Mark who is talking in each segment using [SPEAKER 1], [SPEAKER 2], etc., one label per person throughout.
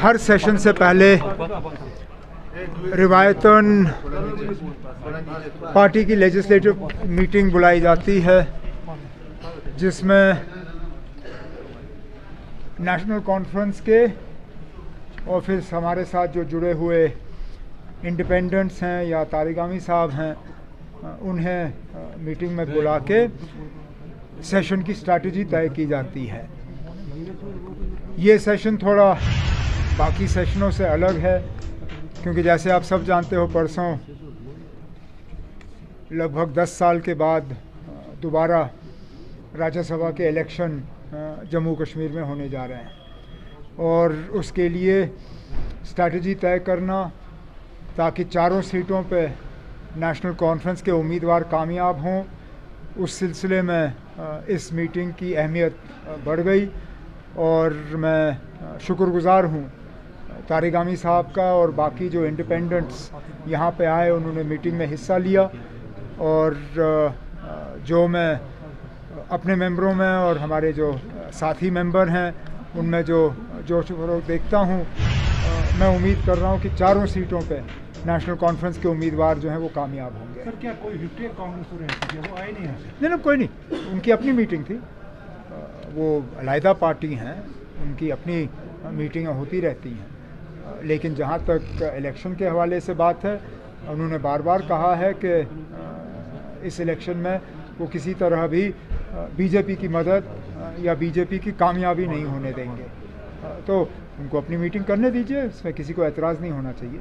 [SPEAKER 1] हर session से पहले रिवायतन party की लेजिस्लेटिव मीटिंग बुलाई जाती है, जिसमें नेशनल कॉन्फ्रेंस के और फिर हमारे साथ जो जुड़े हुए इंडिपेंडेंट्स हैं या तारिगामी साहब हैं, उन्हें मीटिंग में बुला के सेशन की स्ट्रैटेजी तय की जाती है। ये सेशन थोड़ा बाकी सेशनों से अलग है, क्योंकि जैसे आप सब जानते हो, परसों लगभग 10 साल के बाद दोबारा राज्यसभा के इलेक्शन जम्मू कश्मीर में होने जा रहे हैं, और उसके लिए स्ट्रैटेजी तय करना ताकि चारों सीटों पे नेशनल कॉन्फ्रेंस के उम्मीदवार कामयाब हों, उस सिलसिले में इस मीटिंग की अहमियत बढ़ गई। और मैं शुक्रगुज़ार हूँ तारिगामी साहब का और बाकी जो इंडिपेंडेंट्स यहाँ पे आए, उन्होंने मीटिंग में हिस्सा लिया। और जो मैं अपने मेंबरों में और हमारे जो साथी मेंबर हैं उनमें जो जोश व देखता हूँ, मैं उम्मीद कर रहा हूँ कि चारों सीटों पे नेशनल कॉन्फ्रेंस के उम्मीदवार जो हैं वो कामयाब होंगे।
[SPEAKER 2] सर, क्या कोई हिस्ट्री कांग्रेस वो आए नहीं?
[SPEAKER 1] नहीं, कोई नहीं, उनकी अपनी मीटिंग थी, वो अलहदा पार्टी हैं, उनकी अपनी मीटिंगें होती रहती हैं। लेकिन जहाँ तक इलेक्शन के हवाले से बात है, उन्होंने बार बार कहा है कि इस इलेक्शन में वो किसी तरह भी बीजेपी की मदद या बीजेपी की कामयाबी नहीं होने देंगे। तो उनको अपनी मीटिंग करने दीजिए, इसमें किसी को एतराज़ नहीं होना चाहिए।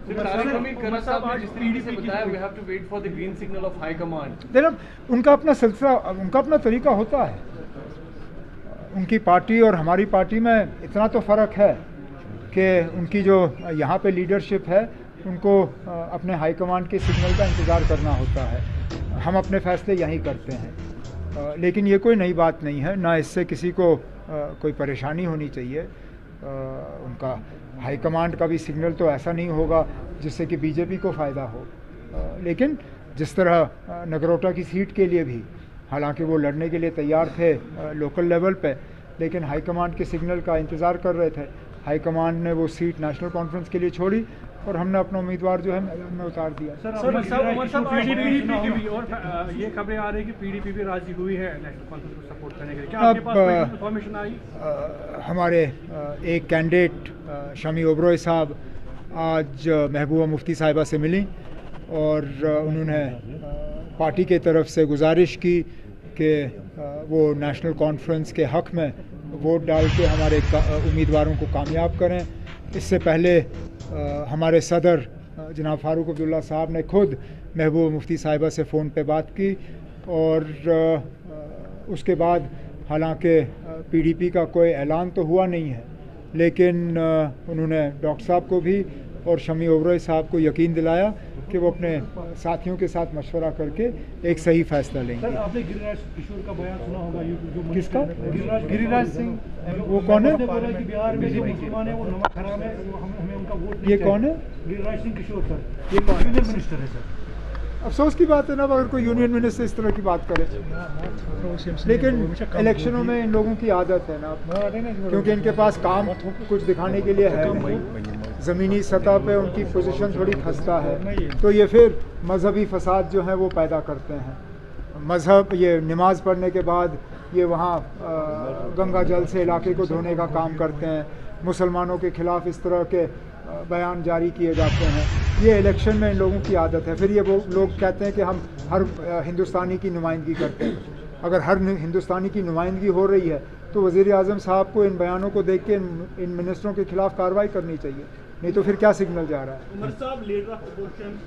[SPEAKER 1] उनका अपना सिलसिला, उनका अपना तरीका होता है। उनकी पार्टी और हमारी पार्टी में इतना तो फ़र्क है कि उनकी जो यहाँ पे लीडरशिप है, उनको अपने हाईकमांड के सिग्नल का इंतज़ार करना होता है। हम अपने फ़ैसले यहीं करते हैं। लेकिन ये कोई नई बात नहीं है, ना इससे किसी को कोई परेशानी होनी चाहिए। उनका हाईकमांड का भी सिग्नल तो ऐसा नहीं होगा जिससे कि बीजेपी को फ़ायदा हो। लेकिन जिस तरह नगरोटा की सीट के लिए भी, हालांकि वो लड़ने के लिए तैयार थे लोकल लेवल पे, लेकिन हाईकमांड के सिग्नल का इंतज़ार कर रहे थे। हाईकमांड ने वो सीट नेशनल कॉन्फ्रेंस के लिए छोड़ी और हमने अपना उम्मीदवार जो है मैदान में उतार दिया।
[SPEAKER 2] और ये खबरें आ रही है कि पीडीपी भी राजी हुई है नेशनल कॉन्फ्रेंस को सपोर्ट करने के लिए। क्या आपके पास कोई इन्फॉर्मेशन आई?
[SPEAKER 1] हमारे एक कैंडिडेट शमी ओबरॉय साहब आज महबूबा मुफ्ती साहिबा से मिली और उन्होंने पार्टी के तरफ से गुजारिश की कि वो नेशनल कॉन्फ्रेंस के हक़ में वोट डाल के हमारे उम्मीदवारों को कामयाब करें। इससे पहले हमारे सदर जनाब फ़ारूक अब्दुल्ला साहब ने खुद महबूबा मुफ्ती साहिबा से फ़ोन पे बात की, और उसके बाद हालांकि पीडीपी का कोई ऐलान तो हुआ नहीं है, लेकिन उन्होंने डॉक्टर साहब को भी और शमी ओबरॉय साहब को यकीन दिलाया कि वो अपने साथियों के साथ मशवरा करके एक सही फैसला लेंगे।
[SPEAKER 2] सर, आपने गिरिराज किशोर का बयान सुना होगा, जो
[SPEAKER 1] किसका?
[SPEAKER 2] गिरिराज सिंह,
[SPEAKER 1] वो कौन है?
[SPEAKER 2] कि बिहार में जो मुसलमान है वो नमक हराम है, हमें उनका वोट।
[SPEAKER 1] ये कौन है?
[SPEAKER 2] गिरिराज सिंह किशोर सर,
[SPEAKER 1] ये कौन
[SPEAKER 2] यूनियन मिनिस्टर है सर।
[SPEAKER 1] अफसोस की बात है ना, अगर कोई यूनियन मिनिस्टर इस तरह की बात करे। लेकिन इलेक्शनों में इन लोगों की आदत है ना, क्योंकि इनके पास काम कुछ दिखाने के लिए है नहीं, ज़मीनी सतह पे उनकी पोजीशन थोड़ी खस्ता है, तो ये फिर मजहबी फसाद जो है वो पैदा करते हैं। मज़हब, ये नमाज़ पढ़ने के बाद ये वहाँ गंगा जल से इलाके को धोने का काम करते हैं, मुसलमानों के ख़िलाफ़ इस तरह के बयान जारी किए जाते हैं। ये इलेक्शन में इन लोगों की आदत है। फिर ये वो लोग कहते हैं कि हम हर हिंदुस्तानी की नुमाइंदगी करते हैं। अगर हर हिंदुस्तानी की नुमाइंदगी हो रही है तो वज़ीर आज़म साहब को इन बयानों को देख के इन मिनिस्टरों के खिलाफ कार्रवाई करनी चाहिए, नहीं तो फिर क्या सिग्नल जा रहा है।
[SPEAKER 3] उमर साहब, लीडर ऑफ अपोजिशन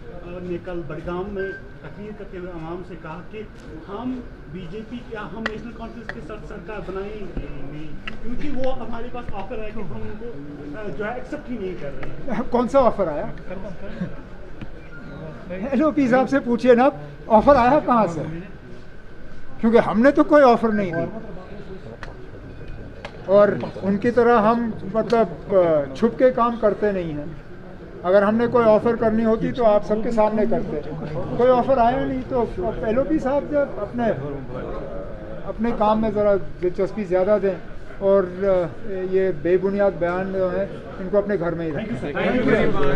[SPEAKER 3] ने कल बड़गाम में तकरीर करते हुए आवाम से कहा कि हम बीजेपी क्या हम नेशनल कॉन्फ्रेंस के साथ सरकार बनाएंगे नहीं, क्योंकि वो हमारे पास ऑफर है कि हम उनको जो है एक्सेप्ट ही नहीं कर रहे हैं।
[SPEAKER 1] कौन सा ऑफर आया? LOP साहब से पूछिए ना, ऑफर आया कहाँ से? क्योंकि हमने तो कोई ऑफर नहीं दी, और उनकी तरह हम मतलब छुप के काम करते नहीं हैं। अगर हमने कोई ऑफ़र करनी होती तो आप सबके सामने करते। कोई ऑफ़र आया नहीं, तो LOP साहब जब अपने काम में ज़रा दिलचस्पी ज़्यादा दें और ये बेबुनियाद बयान जो है इनको अपने घर में ही रखें।
[SPEAKER 2] Thank you.